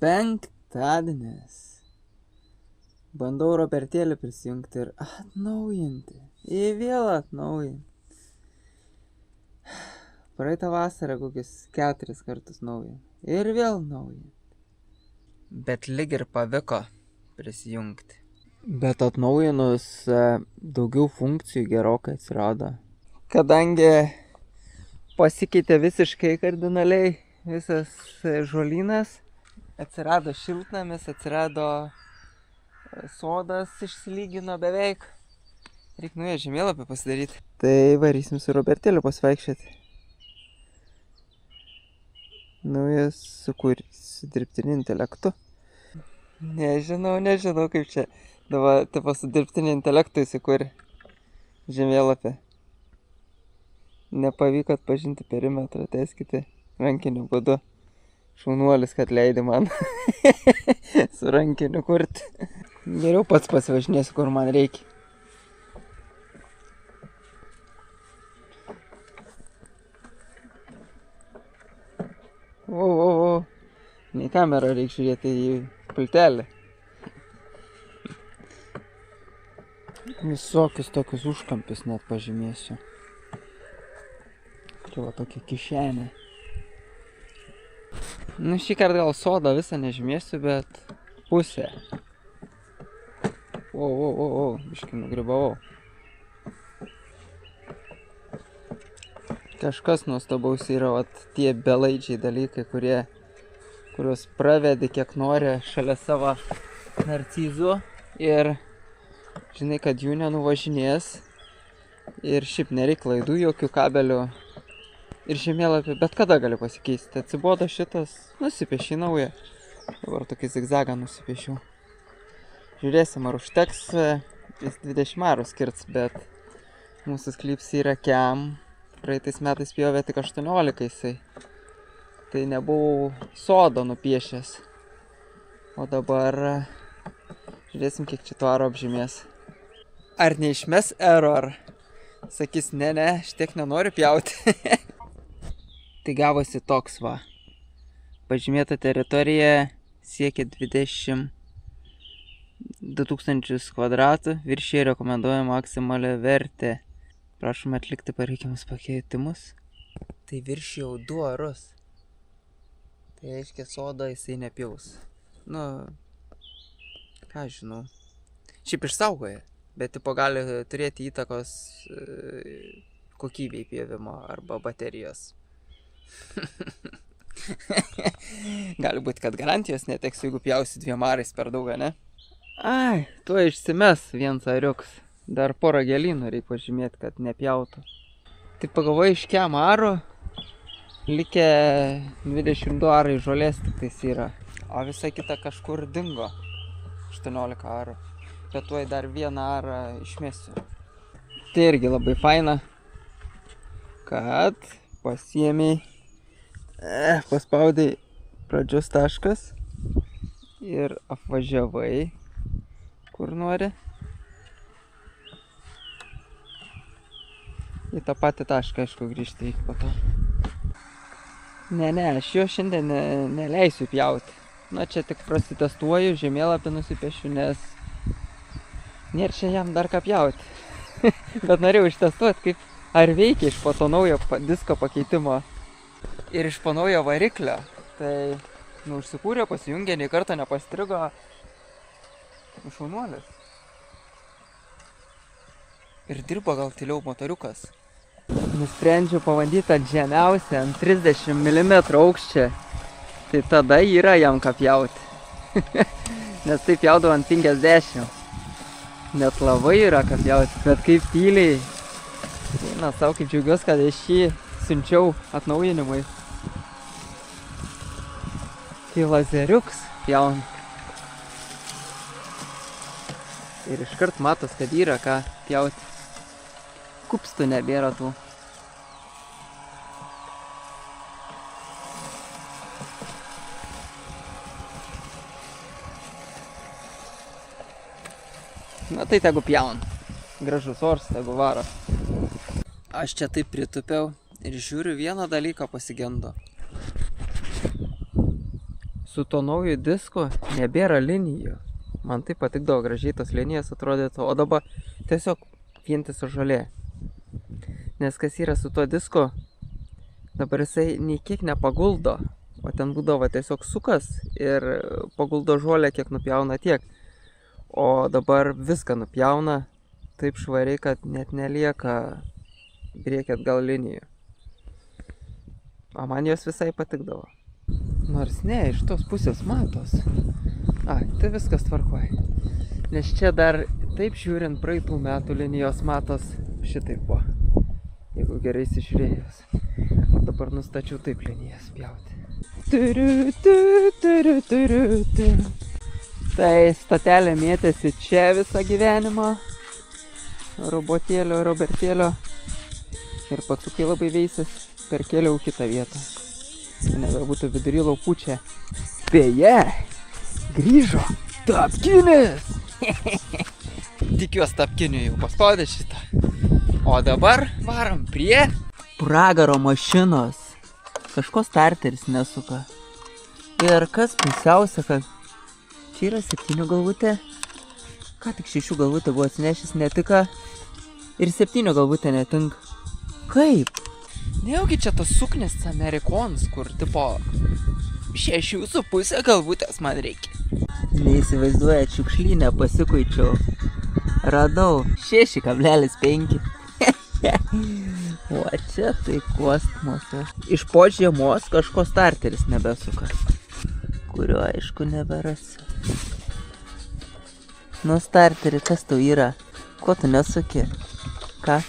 Penktadienis. Bandau Robertėlį prisijungti ir atnaujinti. Ir vėl atnaujinti. Praeitą vasarą kokius 4 kartus naujinti. Ir vėl naujinti. Bet lyg ir pavyko prisijungti. Bet atnaujinus daugiau funkcijų gerokai atsirado. Kadangi pasikeitė visiškai kardinaliai visas žolynas, atsirado šiltnamis, atsirado sodas, išsilygino beveik. Reikia naują žemėlapį pasidaryti. Tai varysim su Robertėliu pasivaikščioti. Naujas su dirbtiniu intelektu. Nežinau kaip čia. Dabar tipo su dirbtiniu intelektu įsikūrė žemėlapį. Nepavyko atpažinti perimetrą, teiskite rankiniu būdu. Šaunuolis, kad leidai man su rankiniu kurti. Geriau pats pasivažinėsiu, kur man reikia. O. Ne į kamerą reikia žiūrėti, į pultelį. Visokius tokius užkampius net pažymėsiu. Čia va tokia kišenė. Šį kartą gal sodą visą nežymėsiu, bet pusę. O, biškį nugribavau. Kažkas nuostabaus yra tie belaidžiai dalykai, kuriuos pravedi kiek nori šalia savo narcizų ir žinai, kad jų nenuvažinės ir šiaip nereik laidų, jokių kabelių ir žemėlapį, bet kada gali pasikeisti. Atsibodo šitas, nusipieši naują. Dabar tokį zigzagą nusipiešiu. Žiūrėsim, ar užteks, jis 20 arų skirts, bet mūsų sklyps yra kiam. Praeitais metais pjovė tik 18 jisai. Tai nebuvau sodo nupiešęs. O dabar žiūrėsim, kiek čia to aro apžymės. Ar neišmes error? Sakys, ne, šitiek nenoriu pjauti. Tai gavosi toks va. Pažymėta teritorija siekia 22 000 kvadratų, viršyje rekomenduojama maksimali vertė. Prašome atlikti pareikiamus pakeitimus. Tai viršijau 2 arus. Tai reiškia, sodą jisai nepjaus. Ką žinau. Šiaip išsaugoja, bet tipo gali turėti įtakos kokybei pjovimo arba baterijos. Gali būti, kad garantijos neteks, jeigu pjausi 2 arais per daug, ne? Ai, tuo išsimes vienas ariuks. Dar porą gėlynų reikia pažymėti, kad nepjautų. Tai pagalvoju, iš kiam arų likę 22 arai žolės tik tais yra. O visa kita kažkur dingo. 18 arų. Bet tuoj dar 1 arą išmesiu. Tai irgi labai faina, kad pasiėmei, paspaudai pradžios taškas ir apvažiavai, kur nori. Į tą patį tašką, aišku, grįžti iki po to. Ne, aš jo šiandien neleisiu pjauti. Čia tik prasitestuoju, žemėlapį nusipiešiu, nes nėra čia jam dar ką pjauti. Bet norėjau ištestuoti, kaip ar veikia iš po to naujo disko pakeitimo ir iš po naujo variklio. Tai, užsikūrė, pasijungė, nei kartą nepastrigo. Šaunuolis. Ir dirba gal tyliau motoriukas. Nusprendžiau pabandyti ant žemiausią, ant 30 mm aukščio. Tai tada yra jam ką pjauti. Nes taip pjaudau ant 50. Net labai yra ką pjauti, bet kaip tyliai. Savo kaip džiaugiuosi, kad aš jį siunčiau atnaujinimui. Tai lazeriuks pjaun. Ir iškart matos, kad yra ką pjauti. Kupstų nebėra tų. Tai tegu pjaun. Gražus oras, tegu varo. Aš čia taip pritupiau ir žiūriu, vieną dalyką pasigendo. su to nauju disku nebėra linijų. Man taip patikdavo, gražiai tos linijas atrodytų, o dabar tiesiog vientisa žolė. Nes kas yra su tuo disku, dabar jisai nei kiek nepaguldo, o ten būdavo tiesiog sukas ir paguldo žolę, kiek nupjauna tiek. O dabar viską nupjauna taip švariai, kad net nelieka priekį atgal linijų. O man jos visai patikdavo. Nors ne, iš tos pusės matos. Tai viskas tvarkoja. Nes čia dar taip žiūrint praeitų metų linijos matos šitaip buvo. Jeigu gerai įsižiūrėjus. O dabar nustačiau taip linijas pjauti. Tai statelė mėtėsi čia visą gyvenimą. Robertėlio. Ir patsukai labai veisės. Perkėliau kitą vietą. Nebebūtų vidury laukų čia. Beje, grįžo Tapkinis. Tikiuosi Tapkiniu jau paspaudė šitą. O dabar varom prie pragaro mašinos. Kažko starteris nesuka. Ir kas pusiausia, kad čia yra 7 galvutė. Ką tik 6 galvutė buvo atsinešęs netika. Ir 7 galvutė netinka. Kaip? Nejaugi čia tas suknis Amerikons, kur tipo 6,5 galvutės man reikia. Neįsivaizduoja, šiukšlynę pasikuičiau. Radau 6,5. O čia tai kosmosas. Iš po žiemos kažko starteris nebesuka. Kurio aišku neberasiu. Nu starterį, kas tau yra? Ko tu nesuki? Ką?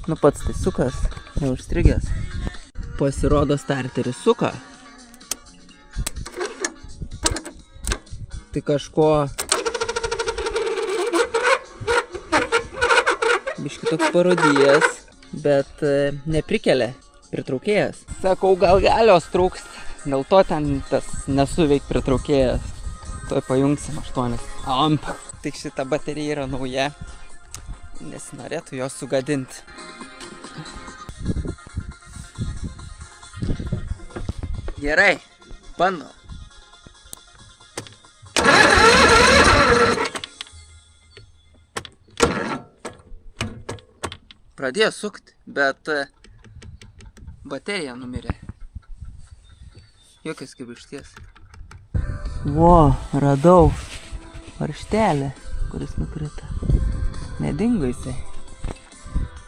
Nu pats tai sukas, neužstrigęs. Pasirodo starteris suka. Tai kažko biški toks parodijas, bet neprikelia, pritraukėjas. Sakau, gal galios trūkst, dėl to ten tas nesuveik pritraukėjas. Tuoj pajungsim 8 amp. Tik šita baterija yra nauja, nes norėtų jos sugadinti. Gerai, bandom. Pradėjo sukti, bet baterija numirė. Jokios kibirkšties. Vo, radau varžtelę, kuris nukrito. Nedingo jisai.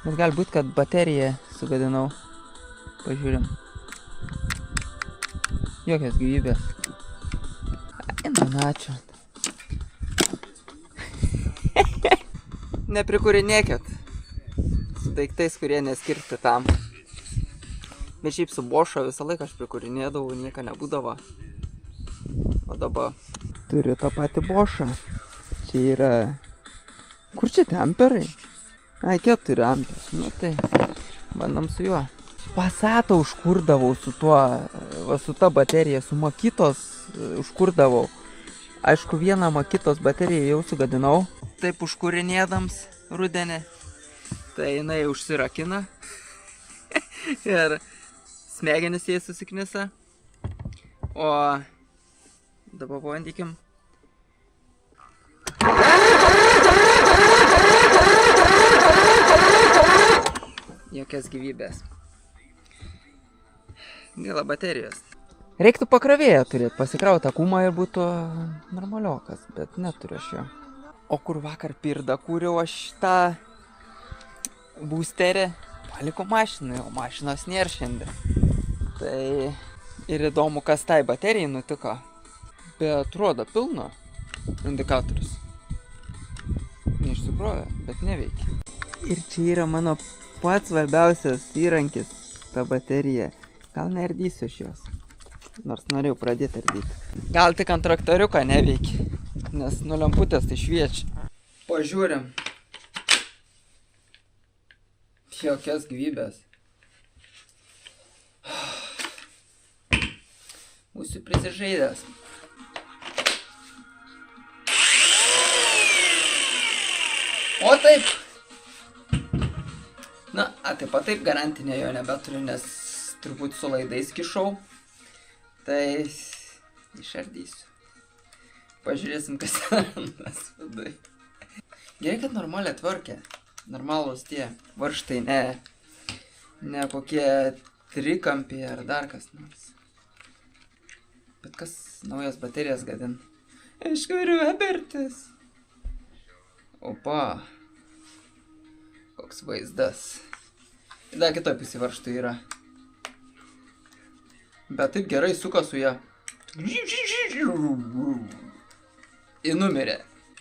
Bet gali būt, kad bateriją sugadinau. Pažiūrim. Jokios gyvybės. Ačiū. Neprikūrinėkit su daiktais, kurie neskirti tam. Bet šiaip su Bošo visą laiką aš prikūrinėdavau, nieko nebūdavo. O dabar turiu tą patį Bošą. Čia yra... Kur čia temperai? 4 amperų. Nu tai, bandom su juo. Pasatą užkurdavau su tuo, su ta baterija, su Makitos užkurdavau. Aišku, vieną Makitos bateriją jau sugadinau. Taip užkurinėdams rudenį. Tai jinai užsirakina. Ir smegenis jai susiknisa. O dabar pabandykim. Jokios gyvybės. Gaila baterijos. Reiktų pakrovėją turėti, pasikrauti akumą ir būtų normaliokas, bet neturiu aš jo. O kur vakar pirdą kūriau aš tą boosterį, paliko mašinai, o mašinos nėra šiandien. Tai ir įdomu, kas tai baterijai nutiko. Bet rodo pilno indikatorius. Neišsikrovė, bet neveikia. Ir čia yra mano pats svarbiausias įrankis, ta baterija. Gal neardysiu iš jos, nors norėjau pradėti ardyti. Gal tik ant traktoriuką neveikia, nes lemputės tai šviečia. Pažiūrim. Jokios gyvybės. Būsiu prisižaidęs. O taip. Na, taip pat taip garantinė jo nebeturiu, nes turbūt su laidais kišau. Tai Išardysiu. Pažiūrėsim, kas randas vidui. Gerai, kad normaliai tvarkė. Normalūs tie varžtai, ne kokie trikampiai ar dar kas nors. Bet kas naujas baterijas gadin? Iš kurių abertis? Opa. Koks vaizdas. Dar kitoj pusė varžtų yra. Bet taip gerai suka su ją. Ir numirė.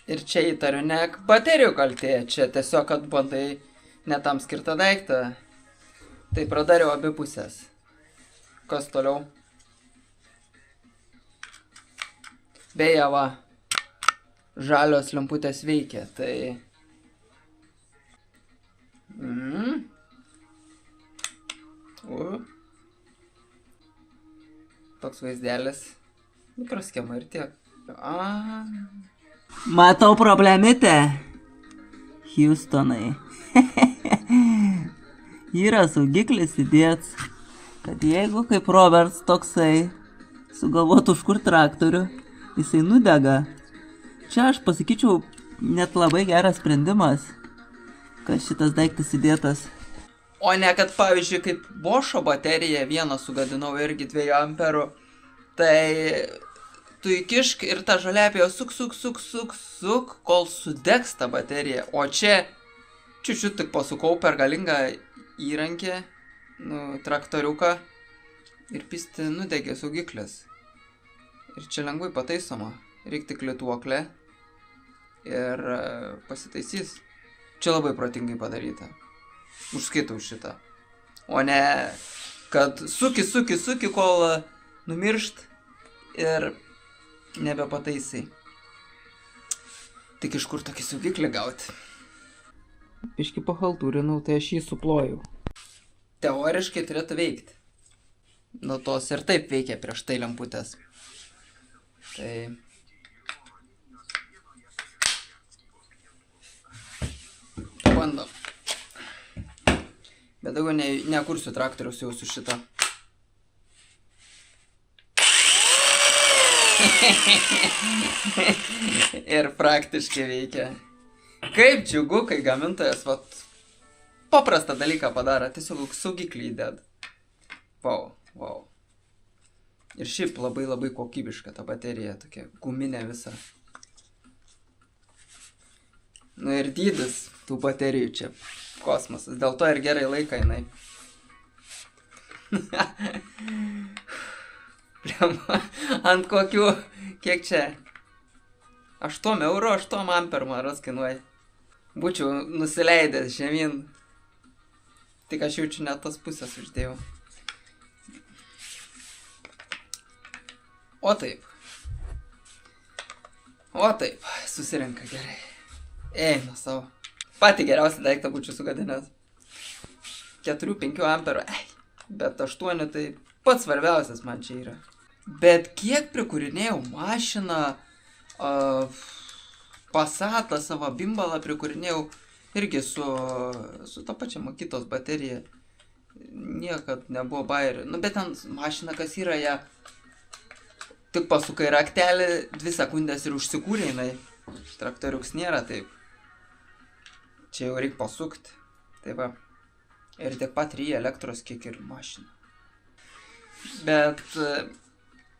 Ir čia įtariu ne baterijų kaltė, čia tiesiog, kad bandai netam skirtą daiktą. Tai pradariau abi pusės. Kas toliau? Beje, va, žalios lemputės veikia, tai... Toks vaizdelis. Mikroschema ir tiek. Matau problemitę. Houstonai. Yra saugiklis įdėts, kad jeigu kaip Roberts toksai sugalvotų užkurt traktorių, jisai nudega. Čia aš pasakyčiau net labai geras sprendimas, kad šitas daiktas įdėtas. O ne, kad pavyzdžiui, kaip Bošo bateriją vieną sugadinau irgi 2 amperų, tai tu įkišk ir tą žaliapį suk, kol sudegs tą bateriją. O čia čiučiut tik pasukau per galingą įrankį, traktoriuką ir pisti nudegė saugiklis. Ir čia lengvai pataisoma. Reik tik lituoklę ir pasitaisys. Čia labai protingai padaryta. Užskaitau šitą. O ne, kad suki, kol numiršt ir nebepataisai. Tik iš kur tokį saugiklį gauti? Biškį pahaltūrinau, tai aš jį suplojau. Teoriškai turėtų veikti. Nuo tos ir taip veikia prieš tai lemputės. Tai... Bandom. Bet daugiau nekursiu traktoriaus jau su šita. Ir praktiškai veikia. Kaip džiugu, kai gamintojas paprastą dalyką padaro, tiesiog saugiklį įdeda. Wow. Ir šiaip labai kokybiška ta baterija, tokia guminė visa. Nu ir dydis tų baterijų čia kosmosas, dėl to ir gerai laiką jinai. Ant kokių, kiek čia? 8 eurų, 8 amperų man ras kainuoja. Būčiau nusileidęs žemyn. Tik aš jaučiu net tas pusės uždėjau. O taip, susirenka gerai. Eina savo. Patį geriausią daiktą būčiau sugadinęs. 4-5 amperų, bet 8 tai pats svarbiausias man čia yra. Bet kiek prikūrinėjau mašiną, Passatą savo bimbalą prikūrinėjau irgi su ta pačia Makitos baterija. Niekad nebuvo bairių. Nu, bet ten mašina kas yra, ją tik pasukai raktelį, 2 sekundės ir užsikūrė jinai. Traktoriuks nėra taip. Čia jau reik pasukti. Tai va. Ir tiek pat ryja elektros kiek ir mašina. Bet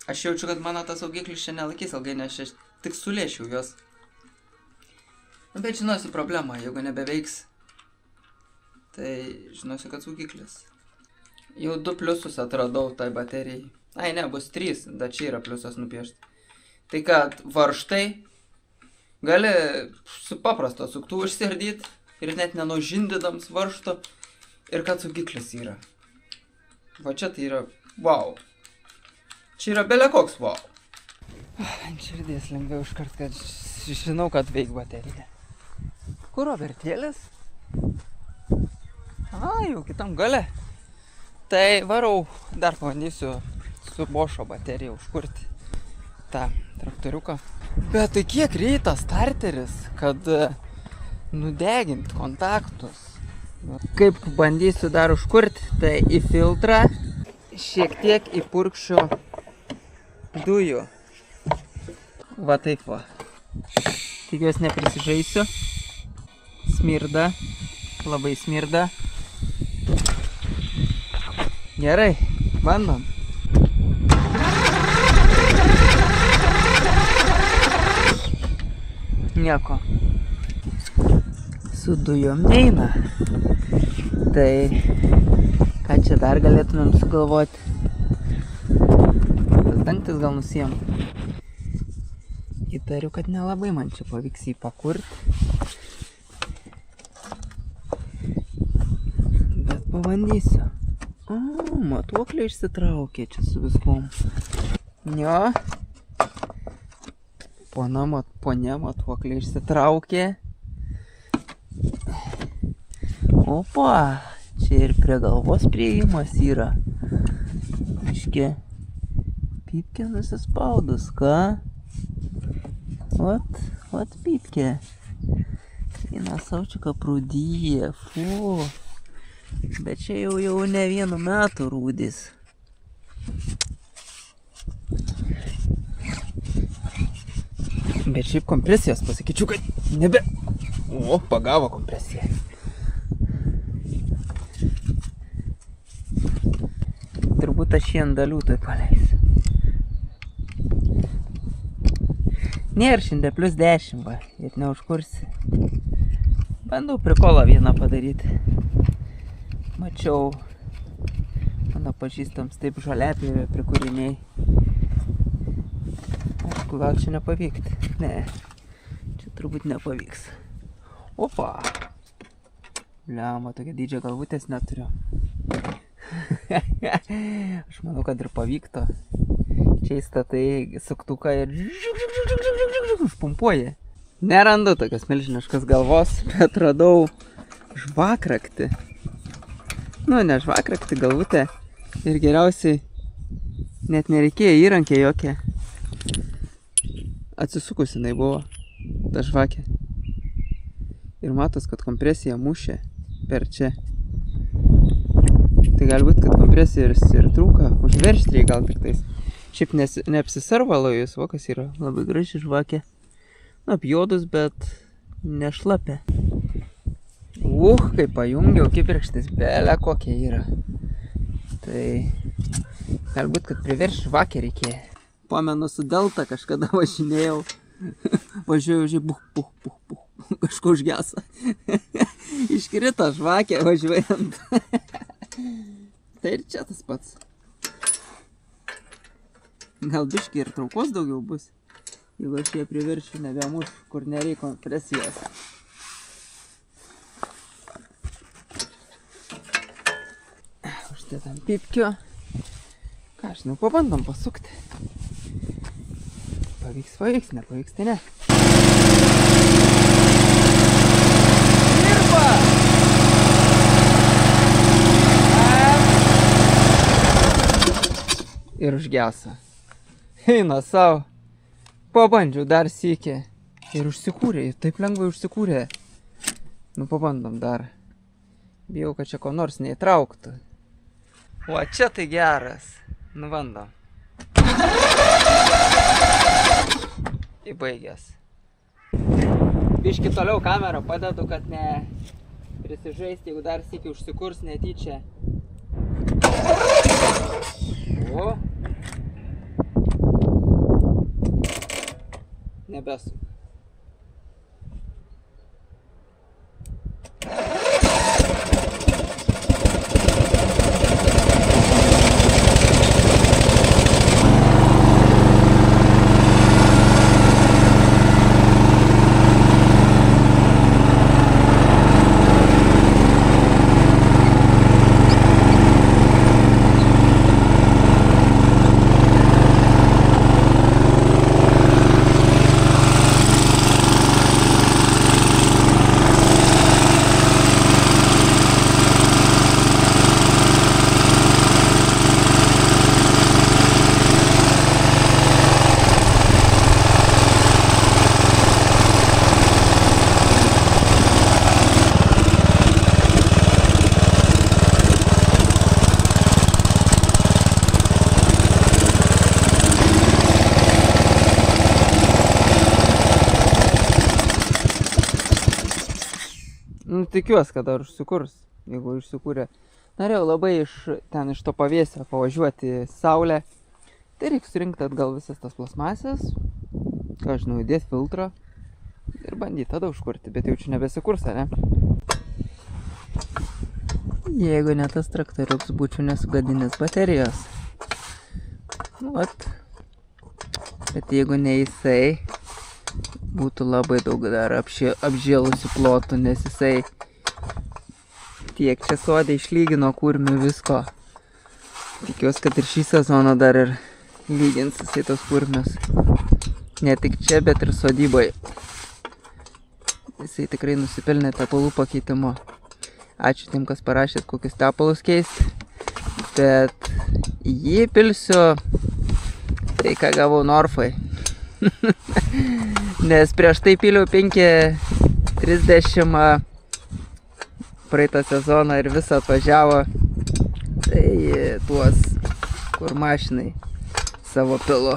aš jaučiu, kad mano tas saugiklis čia nelaikys ilgai, nes aš tik sulėšiau juos. Bet žinosiu problemą, jeigu nebeveiks, tai žinosiu, kad saugiklis. Jau 2 pliusus atradau tai baterijai. Ai ne, bus 3, bet čia yra pliusas nupiešti. Tai kad varžtai gali su paprasto suktuvu išsiardyti ir net nenužindydams varžto. Ir kad saugiklis yra. Va čia tai yra wow. Čia yra belekoks wow. Ant širdies lengviau iškart, kad žinau, kad veik baterija. Kur Robertėlis? Jau kitam gale. Tai varau, dar pabandysiu su Bošo baterija užkurti tą traktoriuką. Bet tai kiek reikia starteris, kad nudegint kontaktus. Kaip bandysiu dar užkurti, tai į filtrą šiek tiek įpurkšiu dujų. Va taip va. Tikiuosi neprisižaisiu. Smirda. Labai smirda. Gerai, bandom. Nieko. Su dujom neina. Tai ką čia dar galėtumėm sugalvoti? Tas dangtis gal nusijam. Įtariu, kad nelabai man čia pavyks jį pakurti. Bet pabandysiu. Matuoklė išsitraukė čia su viskom. Jo. Ponia matuoklė išsitraukė. Opa, čia ir prie galvos priėjimas yra. Iški, pypkė nusispaudus, ką? Вот пипки. И носочек прудie, фу. Bet čia jau ne vienu metu rūdis. Bet šiaip kompresijos pasakyčiau, kad nebe... O, pagavo kompresiją. Turbūt aš šį andalių tai paleisiu. Nėra šiandien plus 10, va, ir neužkursi. Bandau prikolą vieną padaryti. Mačiau, mano pažįstams taip žoliapjovę prikūriniai. Aišku, gal čia nepavykti. Ne, čia turbūt nepavyks. Opa! Bliama, tokia dydžio galvutės neturiu. Aš manau, kad ir pavyktų. Čia įstatai suktuką ir užpumpuoja. Nerandu tokios milžiniškos galvos, bet radau žvakraktį. Nu, ne žvakraktį, galvutę. Ir geriausiai net nereikėjo įrankė jokia. Atsisukus jinai buvo, ta žvakė. Ir matos, kad kompresija mušė per čia. Tai gali būt, kad kompresija ir trūka, užverštriai gal tik tais. Šiaip neapsisarvalo jūs, va kas yra, labai graži žvakė. Apjuodus, bet nešlapė. Kaip pajungiau, kibirkštis belė kokia yra. Tai galbūt, kad priverš žvakę reikėjo. Pamenu, su Delta kažkada važinėjau. Važiuoju, buh. Kažko užgeso. Iškrito žvakė važiuojant. Tai ir čia tas pats. Gal biškį ir traukos daugiau bus, jeigu aš ją priveršiu nebemuš, kur nereikia kompresijos. Uždėtam pipkio. Ką aš, pabandom pasukti. Pavyks, nepavyks, tai ne. Dirba! Ir užgeso. Eina savo. Pabandžiau dar sykį. Ir užsikūrė, taip lengvai užsikūrė. Nu, pabandom dar. Bijau, kad čia ko nors neįtrauktų. O, čia tai geras. Nu, bandom. Įbaigęs. Biški toliau kamerą padedu, kad ne prisižaisti, jeigu dar sykį užsikurs netyčia. O. Nebesuk. Nu, tikiuosi, kad dar užsikurs, jeigu užsikūrė. Norėjau labai iš to pavėsio pavažiuoti saulę. Tai reikia surinkti atgal visas tas plasmasės, ką žinau, įdėti filtrą ir bandyti tada užkurti, bet jau čia nebesikurs, ne? Jeigu ne tas traktoriuks, būčiau nesugadinęs baterijos. Nu, vat. Bet jeigu ne jisai, būtų labai daug dar apžėlusių plotų, nes jisai tiek čia sodė išlygino kurmių visko. Tikiuosi, kad ir šį sezoną dar ir lygins jisai tos kurmius. Ne tik čia, bet ir sodybai. Jisai tikrai nusipelnė tepalų pakeitimo. Ačiū tiem, kas parašėt, kokius tepalus keisti. Bet jį pilsiu tai, ką gavau Norfai. Nes prieš tai piliau 5.30 praeitą sezoną ir visą atvažiavo. Tai tuos, kur mašinai savo pilu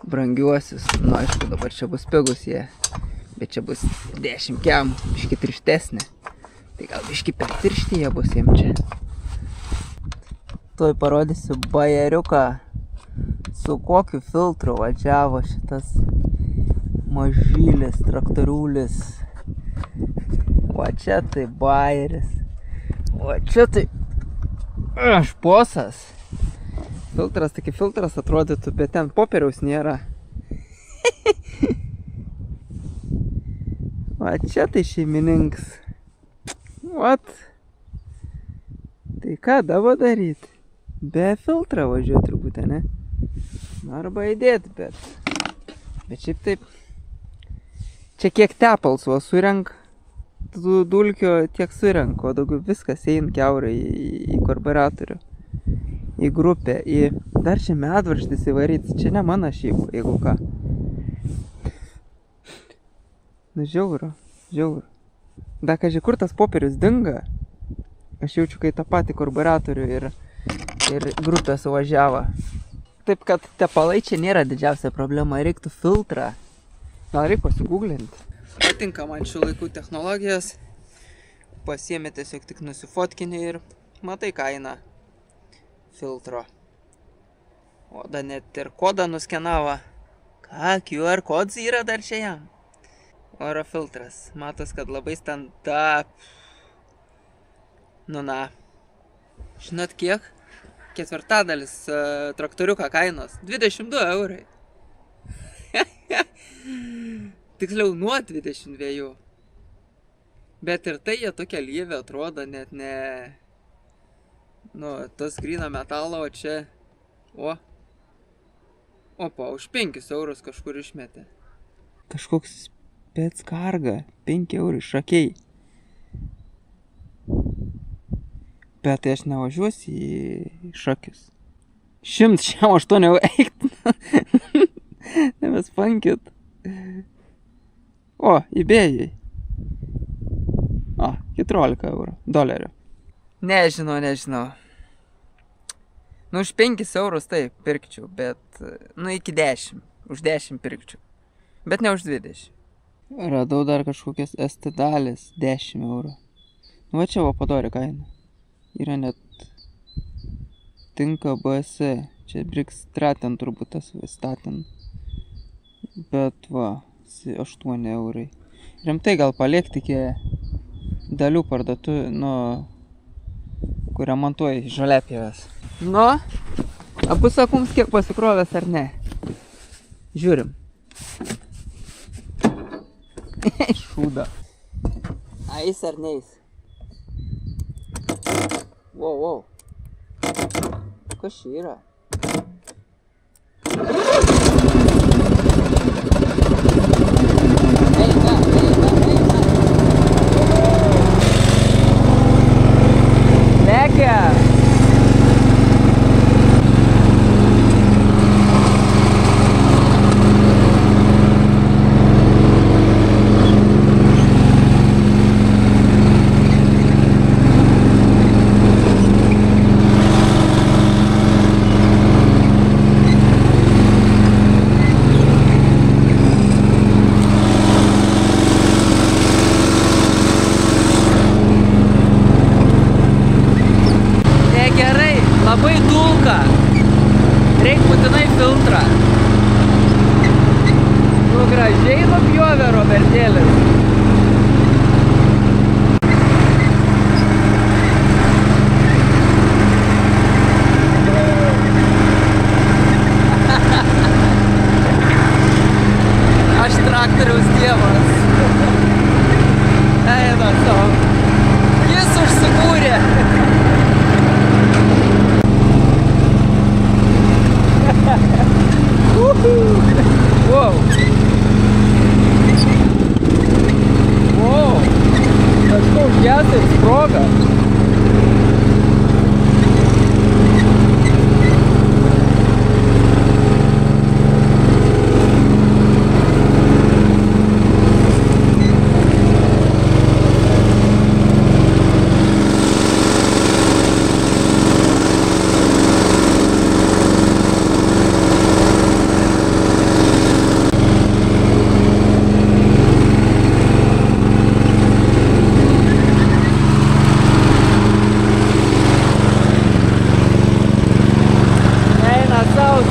brangiuosius. Nu, aišku, dabar čia bus pigus jie. Bet čia bus 10 kiam, biški tirštesnė. Tai gal biški per tiršti jie bus jiem čia. Tuoj parodysiu bajeriuką, su kokiu filtru važiavo šitas mažylis traktoriulis. O čia tai bajeris. O čia tai šposas. Filtras, taigi filtras atrodytų, bet ten popieriaus nėra. O čia tai šeimininkas. Vat. Tai ką dabar daryti? Be filtrą važiuoti turbūt, ne? Arba įdėti, bet šiaip taip. Čia kiek tepals, o surenk dulkio tiek surenk, o daugiau viskas eina kiaurai į karburatorių, į grupę, dar čia medvaržtis įvaryti, čia ne mano šiaip, jeigu ką. Nu, žiauru. Da, kaži, kur tas popierius dinga? Aš jaučiu, kai tą patį karburatorių ir grupę suvažiavo. Taip, kad tepalai čia nėra didžiausia problema, reiktų filtrą. Gal reikia pasigūglinti. Patinka man šių laikų technologijos. Pasiėmė tiesiog tik nusifotkinį ir matai kainą filtro. O da net ir kodą nuskenavo. Ką, QR kodas yra dar čia jam? Oro filtras. Matos, kad labai stand-up. Nu na. Žinot kiek? Ketvirtadalis traktoriuko kainos. 22 eurai. Tiksliau nuo 22. Bet ir tai jie tokia lievė atrodo, net ne... Nu, tas gryno metalo, o čia... Opa, už 5 eurus kažkur išmetė. Kažkoks spec karga. 5 eurai šakiai. Bet tai aš nevažiuosiu į šakius. 108 eurų eik. Nebespankit. O, įbėjai. 14 eurų. Dolerių. Nežinau. Nu, už 5 eurus taip pirkčiau, bet, nu, iki 10. Už 10 pirkčiau. Bet ne už 20. Radau dar kažkokias ST dalis. 10 eurų. Nu, va čia va padori kaina. Yra net tinka BS. Čia Brix Straten turbūt tas Straten. Bet va, 8 eurai. Rimtai gal paliekti iki dalių parduotų, nu, kur remontuoja žaliapjevės. Nu, abu sakums kiek pasikrovęs ar ne. Žiūrim. Šūda. Eis ar neis? Wow. Kas čia yra? Eina. Lekia. gražiai nupjovė Robertėlis. Aš traktoriaus tėvas. Eina savo. Jis užsikūrė. Wow. Wow. Kažkoks gesas sproga.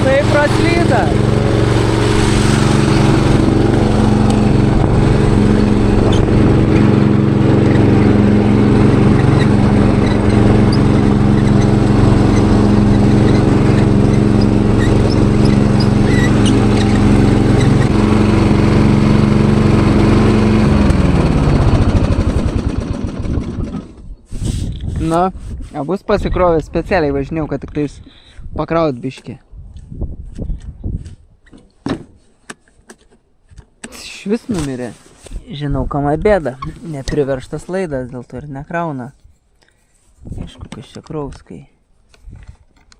Tai praslyda. Na, abus pasikrovęs specialiai važinėjau, kad tik tais pakraut biškį. Švis numirė. Žinau, kam bėda. Nepriverštas laidas, dėl to ir nekrauna. Aišku, kas čia kraus, kai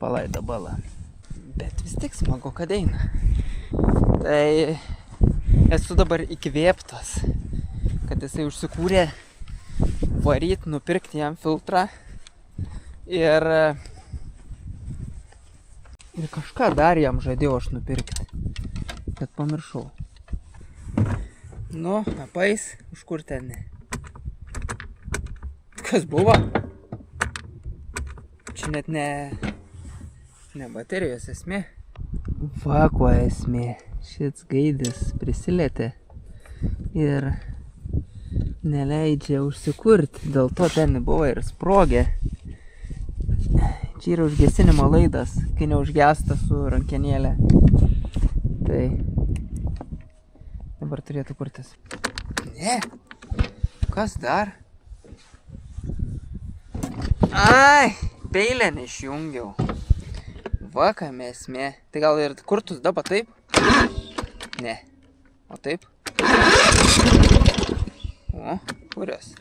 palaida balą. Bet vis tik smagu, kad eina. Tai esu dabar įkvėptas, kad jisai užsikūrė varyt, nupirkti jam filtrą ir kažką dar jam žadėjau aš nupirkti, bet pamiršau. Nu, apais, už kur ten ne. Kas buvo? Čia net ne baterijos esmė. Va, kuo esmė. Šits gaidis prisilietė ir neleidžia užsikurti. Dėl to ten buvo ir sprogė. Čia yra užgesinimo laidas, kai neužgesta su rankenėlė. Tai dabar turėtų kurtis. Ne. Kas dar? Ai, peilę neišjungiau. Va, kam esmė. Tai gal ir kurtus dabar taip? Ne. O taip? O, kurios?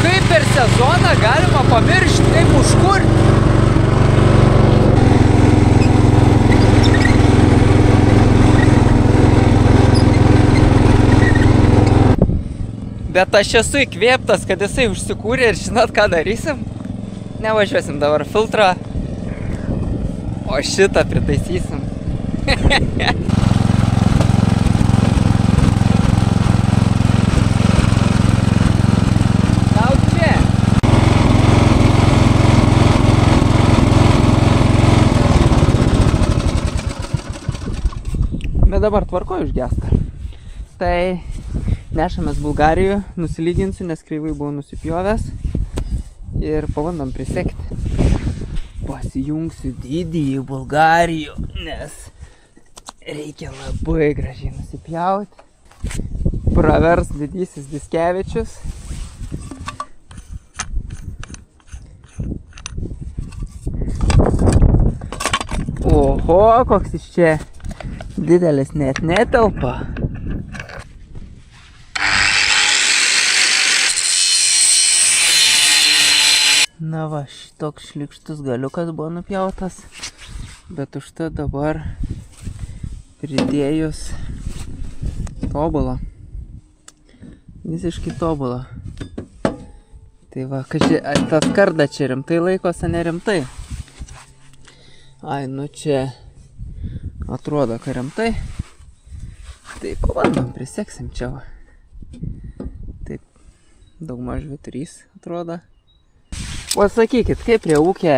Kaip per sezoną galima pamiršti, kaip užkurti? Bet aš esu įkvėptas, kad jisai užsikūrė ir žinot, ką darysim? Nevažiuosim dabar filtrą, o šitą pritaisysim. Tau čia. Bet dabar tvarko užgesta. Tai nešamės Bulgarijoje, nusilyginsiu, nes kreivai buvau nusipjovęs ir pabandom prisekti. Pasijungsiu didįjį Bulgarijų, nes reikia labai gražiai nusipjauti. Pravers didysis Diskevičius. Oho, koks iš čia didelis, net netelpa. Na va, šitoks šlikštus galiukas buvo nupjautas, bet užtat dabar pridėjus tobulą. Visiškai tobulą. Tai va, kad tas karda čia rimtai laikosi, nerimtai. Ai, nu čia atrodo, kad rimtai. Tai pabandom, priseksim čia va. Taip, daugmaž V3 atrodo. Pasakykit, kaip prie ūkė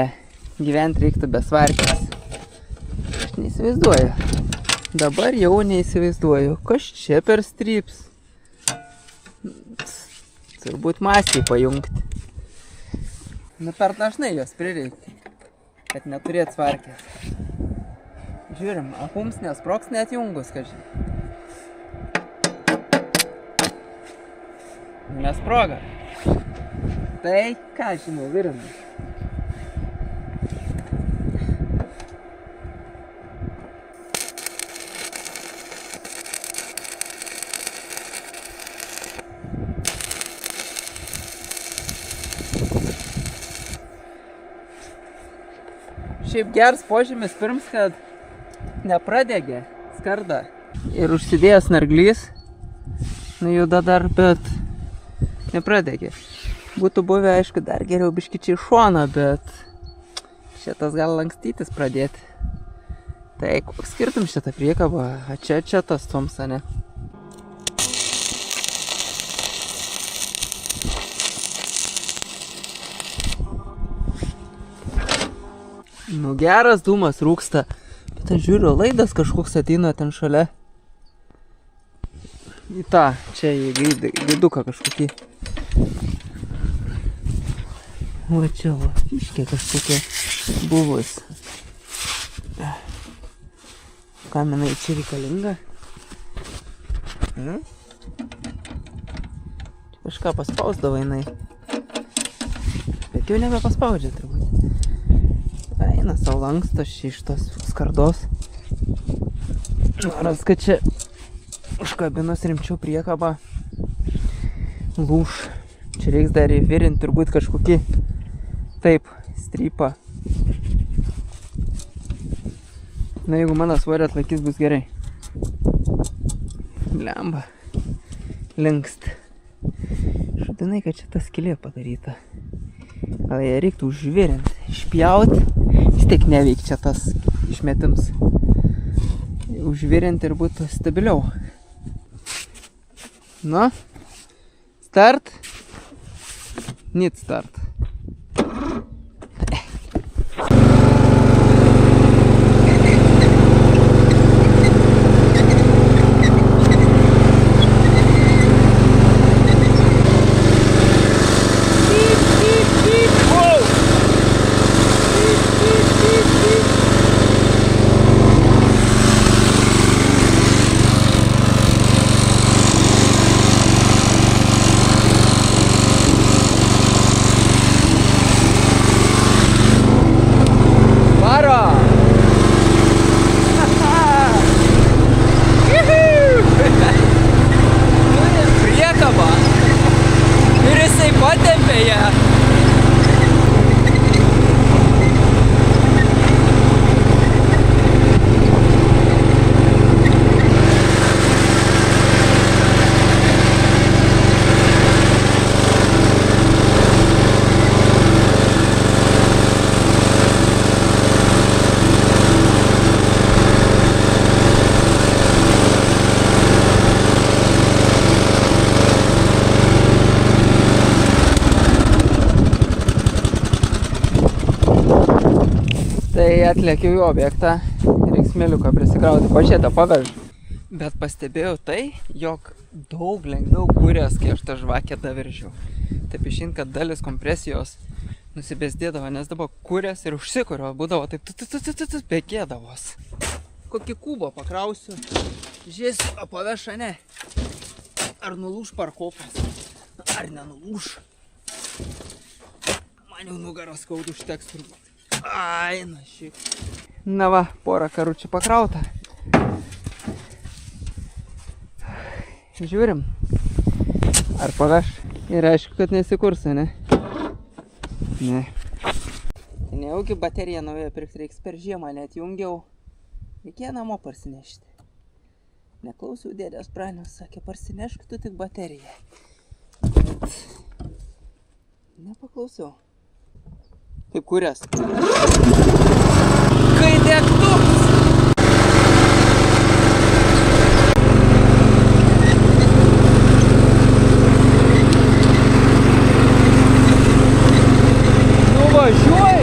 gyventi reiktų be svarkės. Aš neįsivaizduoju. Dabar jau neįsivaizduoju. Kas čia per stryps? Turbūt mąstiai pajungti. Nu, per dažnai jos prireikia, kad neturėt svarkės. Žiūrim, mums nesproks net jungus, kažkai. Nesproga. Tai, ką žinau, virinai. Šiaip geras požymis pirms, kad nepradegė skarda ir užsidėjęs narglys, nujuda dar, bet nepradegė. Būtų buvę, aišku, dar geriau biškičiai šoną, bet šitas gal lankstytis pradėti. Tai koks skirtum šitą priekabą, a čia tas Thompsone. Nu geras dūmas rūksta. Bet aš žiūriu, laidas kažkoks ateina ten šalia. Į tą, čia į gaiduką kažkokį. O čia va, fiškė kažkokia buvus. Kam jinai čia reikalinga? Kažką paspausdavo jinai. Bet jau nebepaspaudžia turbūt. Eina savo lanksto iš tos skardos. Noras, kad čia užkabinus rimčiau priekabą lūš. Čia reiks dar įvirinti turbūt kažkokį taip strypą. Na, jeigu mano svorio atlaikys, bus gerai. Lemba. Linkst. Šudinai, kad čia ta skylė padaryta. Gal ją reiktų užvirinti, išpjauti. Vis tiek neveik čia tas išmetims. Užvirinti ir būtų stabiliau. Nu, start. Need start. Tai atlėkiau į objektą, reiks smėliuką prisikrauti, pažiūrėtą pavežu. Bet pastebėjau tai, jog daug lengviau kūrės, kai aš tą žvakę daveržiau. Taip išint, kad dalis kompresijos nusibėsdėdavo, nes dabar kūrės ir užsikurio, būdavo taip bekėdavos. Kokį kubą pakrausiu, žiūrėsiu, o paveša ne. Ar nulūš parkopas, ar nenulūš. Man jau nugaros skaudu užteks turbūt. Ai, na šiaip. Na va, porą karučių pakrauta. Žiūrim, ar paveš. Ir aišku, kad nesikursa, ne? Ne. Nejaugi bateriją naują pirkti reiks per žiemą, net jungiau. Reikėjo namo parsinešti. Neklausiau dėdės Braniaus, sakė, parsinešk tu tik bateriją. Bet nepaklausiau. Kaip kūrės. Kai degtuks! Nuvažiuoji!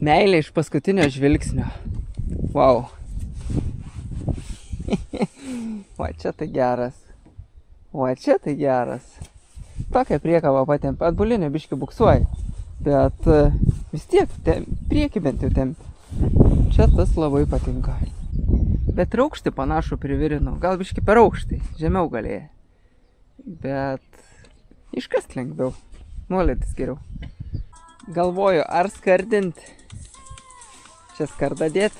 Meilė iš paskutinio žvilgsnio. Wow. Va čia tai geras. Va čia tai geras. Tokią priekabą patempė. Atbulinė biškį buksuoja. Bet vis tiek priekį bent jau tempė. Čia tas labai patinka. Bet ir aukštį panašų privirinau. Gal biškį per aukštį. Žemiau galėjai. Bet iškast lengviau. Nuolėtis geriau. Galvoju, ar skardinti. Čia skardą dėti.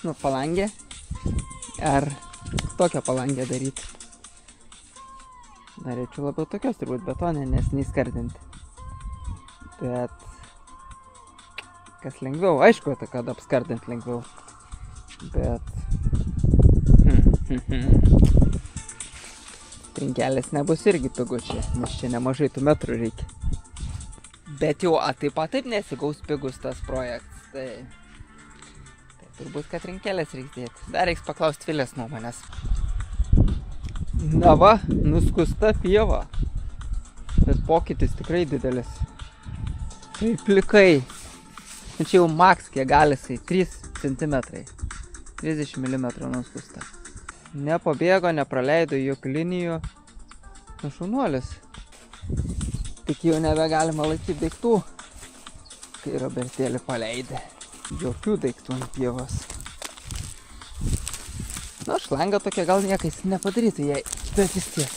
Nu, palangę. Ar tokią palangę daryti. Norėčiau labiau tokios turbūt betonė, nes neįskardinti. Bet kas lengviau? Aišku, tai kad apskardinti lengviau. Bet trinkelės nebus irgi pigu čia, nes čia nemažai tų metrų reikia. Bet jau taip pat taip nesigaus pigus tas projektas. Tai turbūt, kad trinkelės reiks dėti. Dar reiks paklausti Vilės nuomonės. Na va, nuskusta pieva. Bet pokytis tikrai didelis. Tai plikai. Čia jau maks kiek gali jisai, 3 cm. 30 mm nuskusta. Nepabėgo, nepraleido jokių linijų. Nu šaunuolis. Tik jau nebegalima laikyti daiktų, kai Robertėlį paleidė. Jokių daiktų ant pievos. Na, šlangą tokia gal niekais nepadarytų jai, bet vis tiek.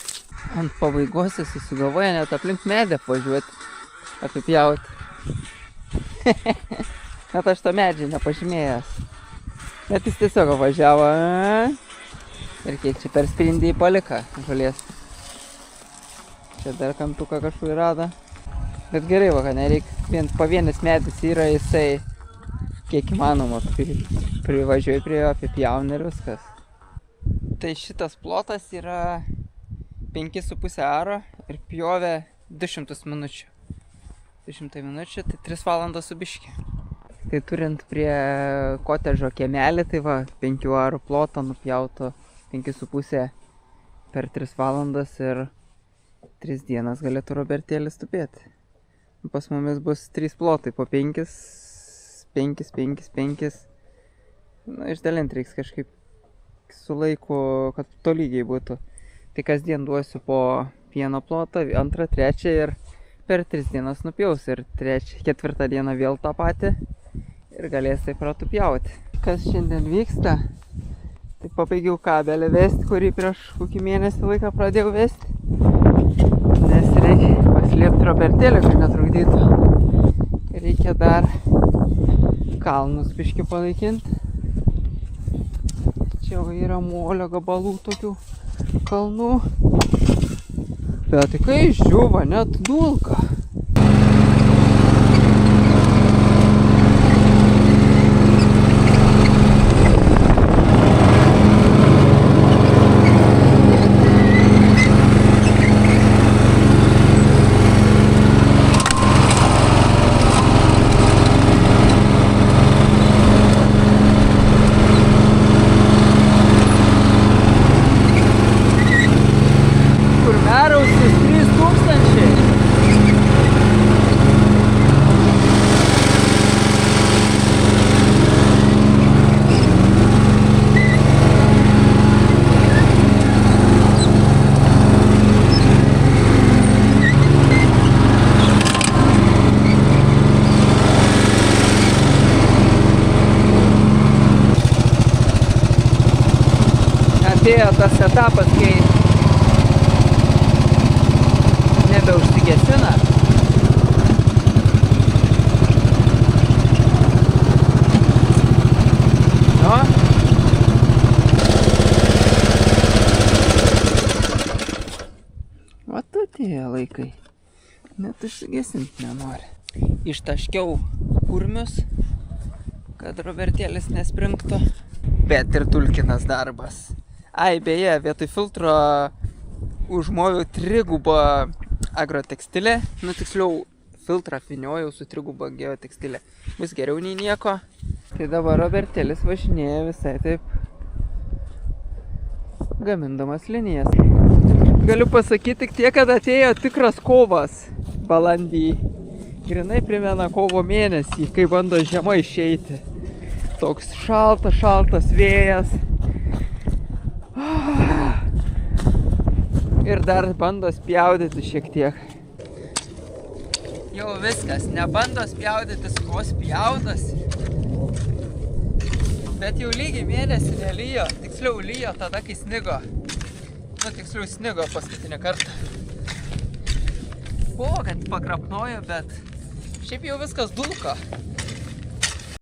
Ant pabaigos jis susigalvoja net aplink medę važiuoti, apipjauti. Net aš to medžiai nepažymėjęs. Bet jis tiesiog važiavo. Ir kiek čia per sprindį palika žolės. Čia dar kampuką kažkur rado. Bet gerai, va, kad nereikia, pavienis medis yra, jisai kiek įmanoma privažiuoji prie jo, apipjauni ir viskas. Tai šitas plotas yra 5,5 aro ir pjovė 200 minučių. 200 minučių, tai 3 valandas su biški. Tai turint prie kotedžo kiemelį, tai va, 5 arų plotą nupjauto 5,5 per 3 valandas ir 3 dienas galėtų Robertėlis tupėti. Pas mumis bus 3 plotai po 5. 5. Nu, išdalinti reiks kažkaip su laiku, kad tolygiai būtų. Tai kasdien duosiu po vieną plotą, 2, 3 ir per 3 dienas nupjaus. Ir 4 dieną vėl tą patį ir galės taip pratupjauti. Kas šiandien vyksta? Tai pabaigiau kabelį vesti, kurį prieš kokį mėnesį laiką pradėjau vesti. Nes reikia paslėpti Robertėlį, kad netrukdytų. Reikia dar kalnus biškį panaikinti. Čia yra molio gabalų tokių kalnų. Bet tai kai išdžiūva, net dulka. Atėjo tas etapas, kai nebeužsigesina. No. O tu tie laikai. Net užsigesinti nenori. Ištaškiau kurmius, kad Robertėlis nespringtų. Bet ir tulkinas darbas. Ai, beje, vietoj filtro užmoviau 3-gubą agrotekstilę. Nu, tiksliau, filtrą finiojau su 3-guba geotekstilė. Bus geriau nei nieko. Tai dabar Robertėlis važinėja visai taip gamindamas linijas. Galiu pasakyti tik tiek, kad atėjo tikras kovas balandį Grinai primena kovo mėnesį, kai bando žiema išeiti. Toks šaltas vėjas. Ir dar bando spjaudyti šiek tiek. Jau viskas, nebando spjaudytis, ko spjaudosi. Bet jau lygiai mėnesį nelyjo, tiksliau lyjo tada, kai snigo. Tiksliau snigo paskutinį kartą. Buvo, kad pakrapnojo, bet šiaip jau viskas dulko.